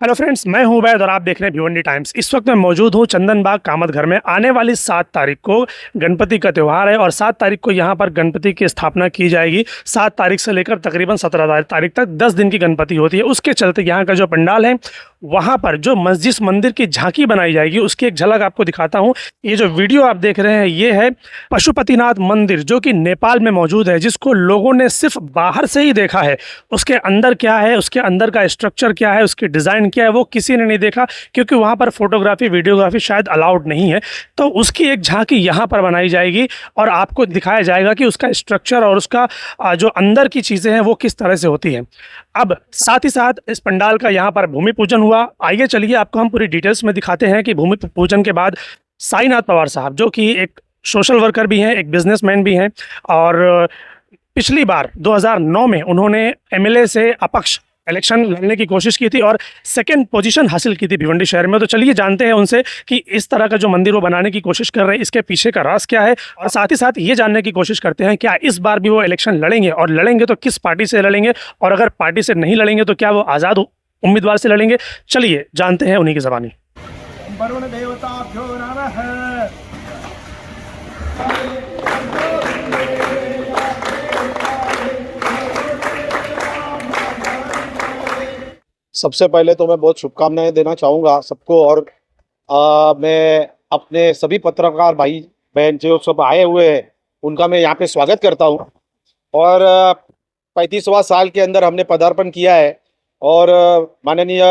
Hello friends, मैं हूं उबैद और आप देख रहे हैं भिवंडी टाइम्स। इस वक्त मैं मौजूद हूं चंदनबाग कामत घर में। आने वाली 7 तारीख को गणपति का त्यौहार है और 7 तारीख को यहां पर गणपति की स्थापना की जाएगी। 7 तारीख से लेकर तकरीबन 17 तारीख तक 10 दिन की गणपति होती है। उसके चलते यहां का जो पंडाल है वहां पर जो जिस मंदिर की झांकी बनाई जाएगी उसकी एक झलक आपको दिखाता हूं। ये जो वीडियो आप देख रहे हैं ये है पशुपतिनाथ मंदिर, जो कि नेपाल में मौजूद है, जिसको लोगों ने सिर्फ बाहर से ही देखा है। उसके अंदर क्या है, उसके अंदर का स्ट्रक्चर क्या है, उसकी डिज़ाइन क्या है, वो किसी ने नहीं देखा, क्योंकि वहाँ पर फोटोग्राफी वीडियोग्राफी शायद अलाउड नहीं है। तो उसकी एक झांकी यहाँ पर बनाई जाएगी और आपको दिखाया जाएगा कि उसका स्ट्रक्चर और उसका जो अंदर की चीज़ें हैं वो किस तरह से होती हैं। अब साथ ही साथ इस पंडाल का यहाँ पर भूमि पूजन हुआ। आइए चलिए आपको हम पूरी डिटेल्स में दिखाते हैं कि भूमि पूजन के बाद साईनाथ पवार साहब, जो कि एक सोशल वर्कर भी हैं, एक बिजनेसमैन भी हैं, और पिछली बार 2009 में उन्होंने एमएलए से अपक्ष इलेक्शन लड़ने की कोशिश की थी और सेकंड पोजीशन हासिल की थी भिवंडी शहर में। तो चलिए जानते हैं उनसे कि इस तरह का जो मंदिर वो बनाने की कोशिश कर रहे हैं, इसके पीछे का राज क्या है, और साथ ही साथ ये जानने की कोशिश करते हैं क्या इस बार भी वो इलेक्शन लड़ेंगे, और लड़ेंगे तो किस पार्टी से लड़ेंगे, और अगर पार्टी से नहीं लड़ेंगे तो क्या वो आज़ाद उम्मीदवार से लड़ेंगे। चलिए जानते हैं उन्हीं की ज़बानी। वरुण देवताभ्यो नमः। सबसे पहले तो मैं बहुत शुभकामनाएं देना चाहूँगा सबको, और मैं अपने सभी पत्रकार भाई बहन जो सब आए हुए हैं उनका मैं यहाँ पे स्वागत करता हूँ। और 35वां साल के अंदर हमने पदार्पण किया है, और माननीय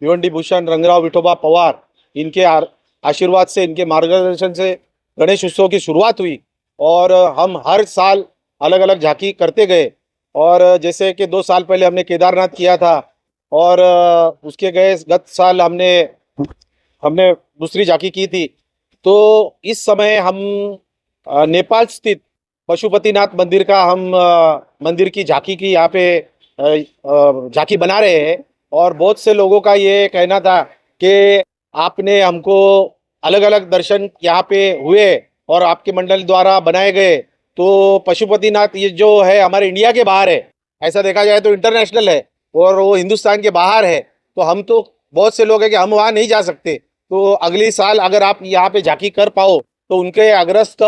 भिवंडी भूषण रंगराव विठोबा पवार, इनके आशीर्वाद से, इनके मार्गदर्शन से गणेश उत्सव की शुरुआत हुई, और हम हर साल अलग अलग झांकी करते गए। और जैसे कि 2 साल पहले हमने केदारनाथ किया था, और उसके गए गत साल हमने दूसरी झांकी की थी। तो इस समय हम नेपाल स्थित पशुपतिनाथ मंदिर का हम मंदिर की झांकी की यहाँ पे झांकी बना रहे हैं। और बहुत से लोगों का ये कहना था कि आपने हमको अलग अलग दर्शन यहाँ पे हुए और आपके मंडल द्वारा बनाए गए, तो पशुपतिनाथ ये जो है हमारे इंडिया के बाहर है, ऐसा देखा जाए तो इंटरनेशनल है, और वो हिंदुस्तान के बाहर है। तो हम तो बहुत से लोग हैं कि हम वहाँ नहीं जा सकते। तो अगली साल अगर आप यहाँ पे झांकी कर पाओ तो उनके अग्रस्त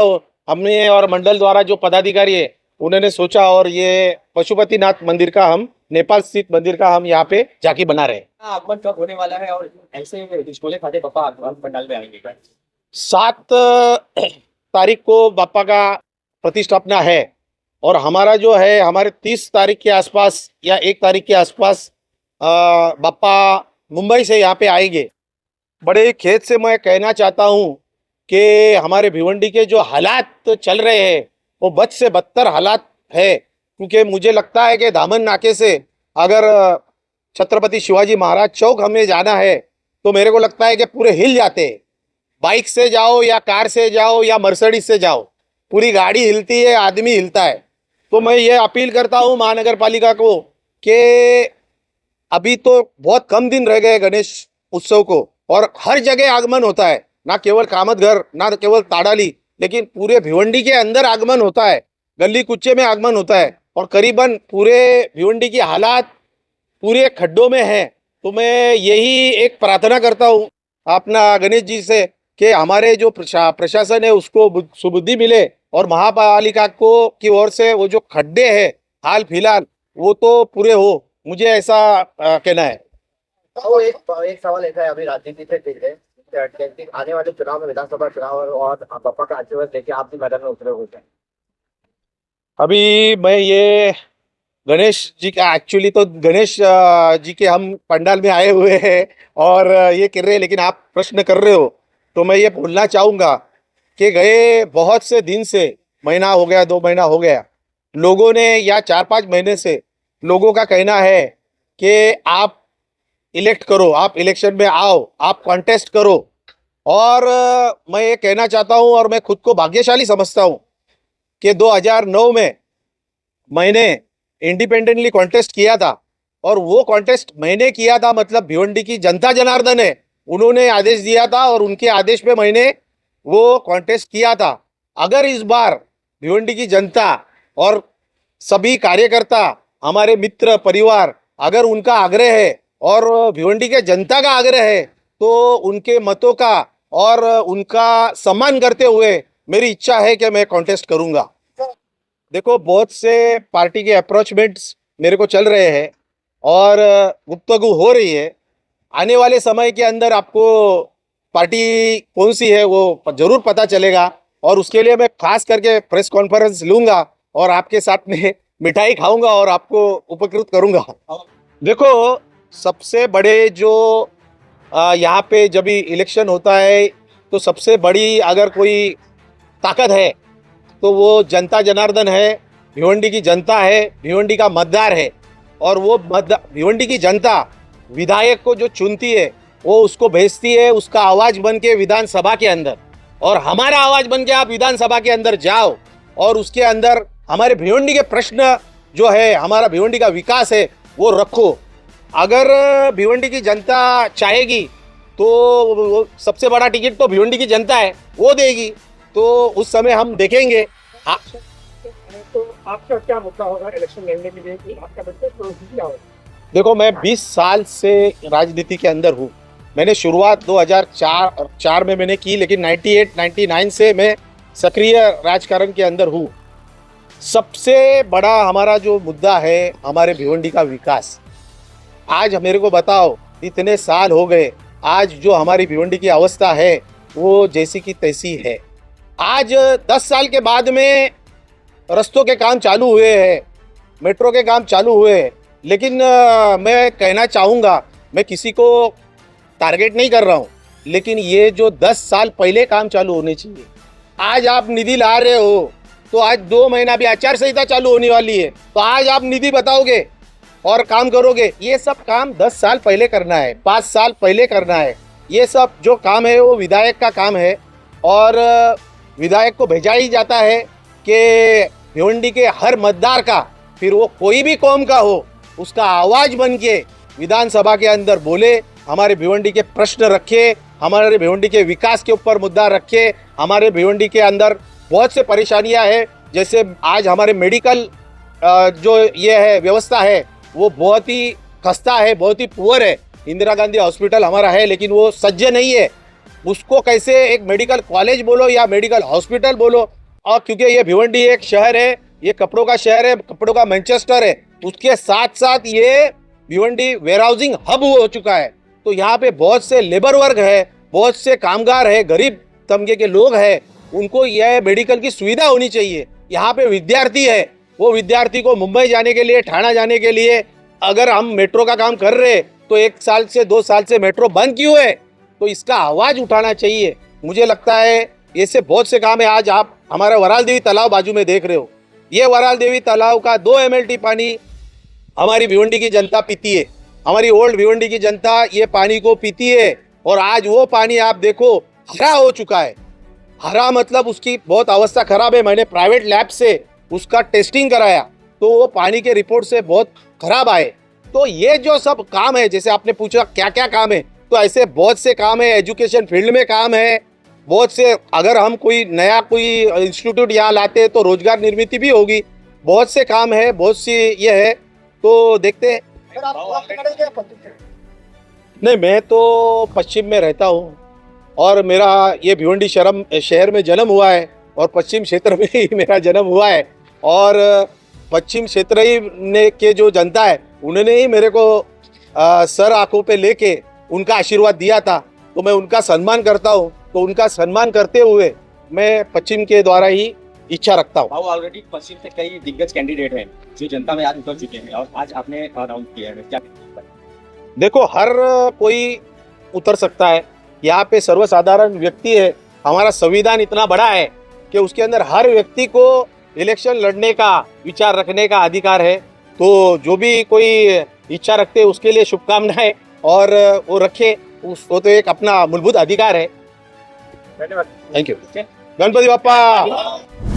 हमने और मंडल द्वारा जो पदाधिकारी है उन्होंने सोचा, और ये पशुपतिनाथ मंदिर का हम नेपाल स्थित मंदिर का हम यहाँ पे झांकी बना रहे हैं। आगमन कब होने वाला है और ऐसे डिस्प्ले खाते पापा आगमन पंडाल में आएंगे? 7 तारीख को बापा का प्रतिष्ठापना है, और हमारा जो है हमारे 30 तारीख के आसपास या 1 तारीख के आसपास बापा मुंबई से यहाँ पे आएंगे। बड़े खेत से मैं कहना चाहता हूँ कि हमारे भिवंडी के जो हालात चल रहे हैं वो बद से बदतर हालात है, क्योंकि मुझे लगता है कि दामन नाके से अगर छत्रपति शिवाजी महाराज चौक हमें जाना है तो मेरे को लगता है कि पूरे हिल जाते हैं। बाइक से जाओ या कार से जाओ या मर्सिडीज से जाओ, पूरी गाड़ी हिलती है, आदमी हिलता है। तो मैं ये अपील करता हूँ महानगर पालिका को कि अभी तो बहुत कम दिन रह गए गणेश उत्सव को, और हर जगह आगमन होता है, ना केवल कामत घर, ना केवल ताड़ाली, लेकिन पूरे भिवंडी के अंदर आगमन होता है, गली कुच्चे में आगमन होता है, और करीबन पूरे भिवंडी की हालात पूरे खड्डों में है। तो मैं यही एक प्रार्थना करता हूँ अपना गणेश जी से कि हमारे जो प्रशासन है उसको सुबुद्धि मिले, और महापालिका को की ओर से वो जो खड्डे हैं हाल फिलहाल वो तो पूरे हो, मुझे ऐसा कहना है। तो एक सवाल ऐसा है, अभी राजनीति से आने वाले चुनाव में, विधानसभा चुनाव और पापा का आशीर्वाद लेके आप भी मैदान में उतरे हुए हैं। अभी मैं ये गणेश जी का, एक्चुअली तो गणेश जी के हम पंडाल में आए हुए हैं और ये कर रहे हैं, लेकिन आप प्रश्न कर रहे हो तो मैं ये बोलना चाहूँगा कि गए बहुत से दिन से, महीना हो गया, 2 महीना हो गया, लोगों ने या 4-5 महीने से लोगों का कहना है कि आप इलेक्ट करो, आप इलेक्शन में आओ, आप कॉन्टेस्ट करो। और मैं ये कहना चाहता हूँ, और मैं खुद को भाग्यशाली समझता हूँ कि 2009 में मैंने इंडिपेंडेंटली कॉन्टेस्ट किया था, और वो कॉन्टेस्ट मैंने किया था मतलब भिवंडी की जनता जनार्दन है, उन्होंने आदेश दिया था और उनके आदेश पे मैंने वो कॉन्टेस्ट किया था। अगर इस बार भिवंडी की जनता और सभी कार्यकर्ता, हमारे मित्र परिवार, अगर उनका आग्रह है और भिवंडी के जनता का आग्रह है, तो उनके मतों का और उनका सम्मान करते हुए मेरी इच्छा है कि मैं कॉन्टेस्ट करूंगा। देखो, बहुत से पार्टी के अप्रोचमेंट्स मेरे को चल रहे हैं और गुफ्तगू हो रही है। आने वाले समय के अंदर आपको पार्टी कौन सी है वो जरूर पता चलेगा और उसके लिए मैं खास करके प्रेस कॉन्फ्रेंस लूंगा और आपके साथ में मिठाई खाऊंगा और आपको उपकृत करूंगा। देखो, सबसे बड़े जो यहाँ पे जब भी इलेक्शन होता है तो सबसे बड़ी अगर कोई ताकत है तो वो जनता जनार्दन है, भिवंडी की जनता है, भिवंडी का मतदार है। और वो भिवंडी की जनता विधायक को जो चुनती है वो उसको भेजती है उसका आवाज बन के विधानसभा के अंदर, और हमारा आवाज बन के आप विधानसभा के अंदर जाओ और उसके अंदर हमारे भिवंडी के प्रश्न जो है, हमारा भिवंडी का विकास है वो रखो। अगर भिवंडी की जनता चाहेगी तो सबसे बड़ा टिकट तो भिवंडी की जनता है, वो देगी, तो उस समय हम देखेंगे। तो आपका क्या मुद्दा होगा इलेक्शन लड़ने के लिए कि आपका बच्चा क्या होगा? देखो, मैं 20 साल से राजनीति के अंदर हूँ। मैंने शुरुआत 2004 में मैंने की, लेकिन 98-99 से मैं सक्रिय राजकारण के अंदर हूँ। सबसे बड़ा हमारा जो मुद्दा है हमारे भिवंडी का विकास। आज मेरे को बताओ, इतने साल हो गए, आज जो हमारी भिवंडी की अवस्था है वो जैसी की तैसी है। आज 10 साल के बाद में रस्तों के काम चालू हुए हैं, मेट्रो के काम चालू हुए हैं, लेकिन मैं कहना चाहूँगा, मैं किसी को टारगेट नहीं कर रहा हूँ, लेकिन ये जो 10 साल पहले काम चालू होने चाहिए, आज आप निधि ला रहे हो तो आज 2 महीना भी आचार संहिता चालू होने वाली है, तो आज आप निधि बताओगे और काम करोगे। ये सब काम 10 साल पहले करना है, 5 साल पहले करना है। ये सब जो काम है वो विधायक का काम है और विधायक को भेजा ही जाता है कि भिवंडी के हर मतदार का, फिर वो कोई भी कौम का हो, उसका आवाज बन के विधानसभा के अंदर बोले, हमारे भिवंडी के प्रश्न रखे, हमारे भिवंडी के विकास के ऊपर मुद्दा रखे। हमारे भिवंडी के अंदर बहुत से परेशानियां हैं, जैसे आज हमारे मेडिकल जो ये है व्यवस्था है वो बहुत ही खस्ता है, बहुत ही पुअर है। इंदिरा गांधी हॉस्पिटल हमारा है लेकिन वो सज्ज नहीं है, उसको कैसे एक मेडिकल कॉलेज बोलो या मेडिकल हॉस्पिटल बोलो। और क्योंकि ये भिवंडी एक शहर है, ये कपड़ों का शहर है, कपड़ों का मैनचेस्टर है, उसके साथ साथ ये भिवंडी वेयरहाउसिंग हब हो चुका है। तो यहाँ पे बहुत से लेबर वर्ग है, बहुत से कामगार है, गरीब तबके के लोग हैं, उनको यह मेडिकल की सुविधा होनी चाहिए। यहाँ पे विद्यार्थी है, वो विद्यार्थी को मुंबई जाने के लिए, ठाणा जाने के लिए अगर हम मेट्रो का काम कर रहे तो 1 साल से 2 साल से मेट्रो बंद क्यों है? तो इसका आवाज उठाना चाहिए। मुझे लगता है ऐसे बहुत से काम है। आज आप हमारा वराल देवी तालाब बाजू में देख रहे हो, ये वराल देवी तालाब का 2 MLT पानी हमारी भिवंडी की जनता पीती है, हमारी ओल्ड भिवंडी की जनता ये पानी को पीती है। और आज वो पानी आप देखो हरा हो चुका है। हरा मतलब उसकी बहुत अवस्था खराब है। मैंने प्राइवेट लैब से उसका टेस्टिंग कराया तो वो पानी के रिपोर्ट से बहुत खराब आए। तो ये जो सब काम है, जैसे आपने पूछा क्या क्या काम है, तो ऐसे बहुत से काम है। एजुकेशन फील्ड में काम है बहुत से। अगर हम कोई नया कोई इंस्टीट्यूट यहाँ लाते तो रोजगार निर्मित भी होगी। बहुत से काम है, बहुत सी ये है, तो देखते हैं। नहीं, मैं तो पश्चिम में रहता हूँ और मेरा ये भिवंडी शहर में जन्म हुआ है और पश्चिम क्षेत्र में ही मेरा जन्म हुआ है। और पश्चिम क्षेत्र ही ने के जो जनता है उन्होंने ही मेरे को सर आंखों पे लेके उनका आशीर्वाद दिया था, तो मैं उनका सम्मान करता हूँ। तो उनका सम्मान करते हुए मैं पश्चिम के द्वारा ही इच्छा रखता हूँ। ऑलरेडी पश्चिम से कई दिग्गज कैंडिडेट हैं जो जनता में आज उतर चुके हैं और आज आपने अनाउंस किया है, क्या? देखो, हर कोई उतर सकता है, यहाँ पे सर्वसाधारण व्यक्ति है। हमारा संविधान इतना बड़ा है कि उसके अंदर हर व्यक्ति को इलेक्शन लड़ने का, विचार रखने का अधिकार है। तो जो भी कोई इच्छा रखते हैं उसके लिए शुभकामनाएं, और वो रखे, वो तो एक अपना मूलभूत अधिकार है। धन्यवाद। Thank you. गणपति बाप्पा।